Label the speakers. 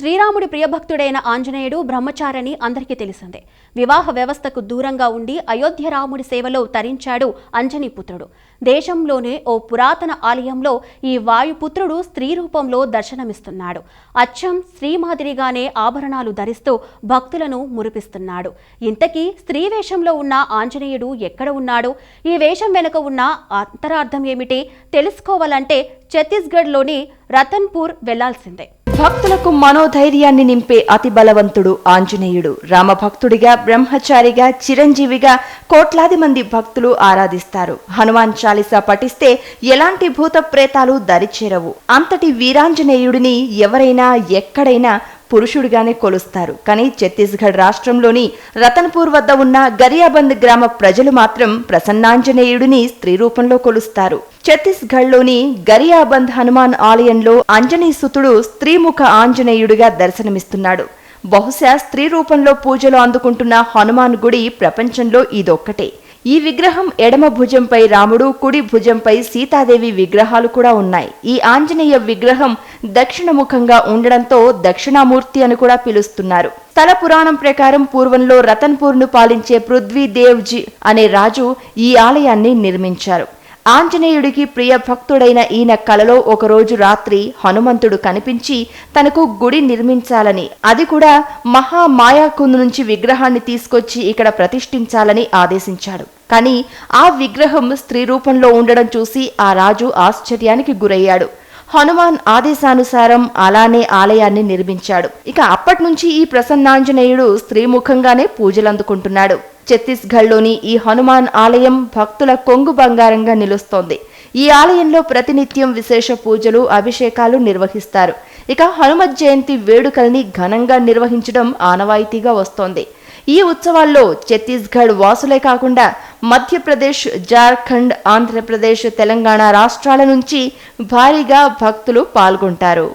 Speaker 1: శ్రీరాముడి ప్రియభక్తుడైన ఆంజనేయుడు బ్రహ్మచారిని అందరికీ తెలిసిందే. వివాహ వ్యవస్థకు దూరంగా ఉండి అయోధ్య రాముడి సేవలో తరించాడు అంజనీపుత్రుడు. దేశంలోనే ఓ పురాతన ఆలయంలో ఈ వాయుపుత్రుడు స్త్రీ రూపంలో దర్శనమిస్తున్నాడు. అచ్చం స్త్రీ మాదిరిగానే ఆభరణాలు ధరిస్తూ భక్తులను మురిపిస్తున్నాడు. ఇంతకీ స్త్రీ వేషంలో ఉన్న ఆంజనేయుడు ఎక్కడ ఉన్నాడు? ఈ వేషం వెనుక ఉన్న అంతరార్థం ఏమిటి? తెలుసుకోవాలంటే ఛత్తీస్గఢ్లోని రతన్పూర్ వెళ్లాల్సిందే.
Speaker 2: భక్తులకు మనోధైర్యాన్ని నింపే అతి బలవంతుడు ఆంజనేయుడు. రామభక్తుడిగా, బ్రహ్మచారిగా, చిరంజీవిగా కోట్లాది మంది భక్తులు ఆరాధిస్తారు. హనుమాన్ చాలీసా పఠిస్తే ఎలాంటి భూత ప్రేతాలు దరిచేరవు. అంతటి వీరాంజనేయుడిని ఎవరైనా ఎక్కడైనా పురుషుడిగానే కొలుస్తారు. కానీ ఛత్తీస్గఢ్ రాష్ట్రంలోని రతన్పూర్ వద్ద ఉన్న గరియాబంద్ గ్రామ ప్రజలు మాత్రం ప్రసన్నాంజనేయుడిని స్త్రీ రూపంలో కొలుస్తారు. ఛత్తీస్గఢ్లోని గరియాబంద్ హనుమాన్ ఆలయంలో అంజనీసుతుడు స్త్రీముఖ ఆంజనేయుడిగా దర్శనమిస్తున్నాడు. బహుశా స్త్రీ రూపంలో పూజలు అందుకుంటున్న హనుమాన్ గుడి ప్రపంచంలో ఇదొక్కటే. ఈ విగ్రహం ఎడమ భుజంపై రాముడు, కుడి భుజంపై సీతాదేవి విగ్రహాలు కూడా ఉన్నాయి. ఈ ఆంజనేయ విగ్రహం దక్షిణముఖంగా ఉండడంతో దక్షిణామూర్తి అని కూడా పిలుస్తున్నారు. స్థల పురాణం ప్రకారం పూర్వంలో రతన్పూర్ను పాలించే పృథ్వీదేవ్జీ అనే రాజు ఈ ఆలయాన్ని నిర్మించారు. ఆంజనేయుడికి ప్రియ భక్తుడైన ఈయన కలలో ఒకరోజు రాత్రి హనుమంతుడు కనిపించి తనకు గుడి నిర్మించాలని, అది కూడా మహామాయాకుందు నుంచి విగ్రహాన్ని తీసుకొచ్చి ఇక్కడ ప్రతిష్ఠించాలని ఆదేశించాడు. కానీ ఆ విగ్రహం స్త్రీ రూపంలో ఉండడం చూసి ఆ రాజు ఆశ్చర్యానికి గురయ్యాడు. హనుమాన్ ఆదేశానుసారం అలానే ఆలయాన్ని నిర్మించాడు. ఇక అప్పటి నుంచి ఈ ప్రసన్నాంజనేయుడు స్త్రీముఖంగానే పూజలందుకుంటున్నాడు. ఛత్తీస్గఢ్లోని ఈ హనుమాన్ ఆలయం భక్తుల కొంగు బంగారంగా నిలుస్తోంది. ఈ ఆలయంలో ప్రతినిత్యం విశేష పూజలు, అభిషేకాలు నిర్వహిస్తారు. ఇక హనుమత్ జయంతి వేడుకల్ని ఘనంగా నిర్వహించడం ఆనవాయితీగా వస్తోంది. ఈ ఉత్సవాల్లో ఛత్తీస్గఢ్ వాసులే కాకుండా మధ్యప్రదేశ్, జార్ఖండ్, ఆంధ్రప్రదేశ్, తెలంగాణ రాష్ట్రాల నుంచి భారీగా భక్తులు పాల్గొంటారు.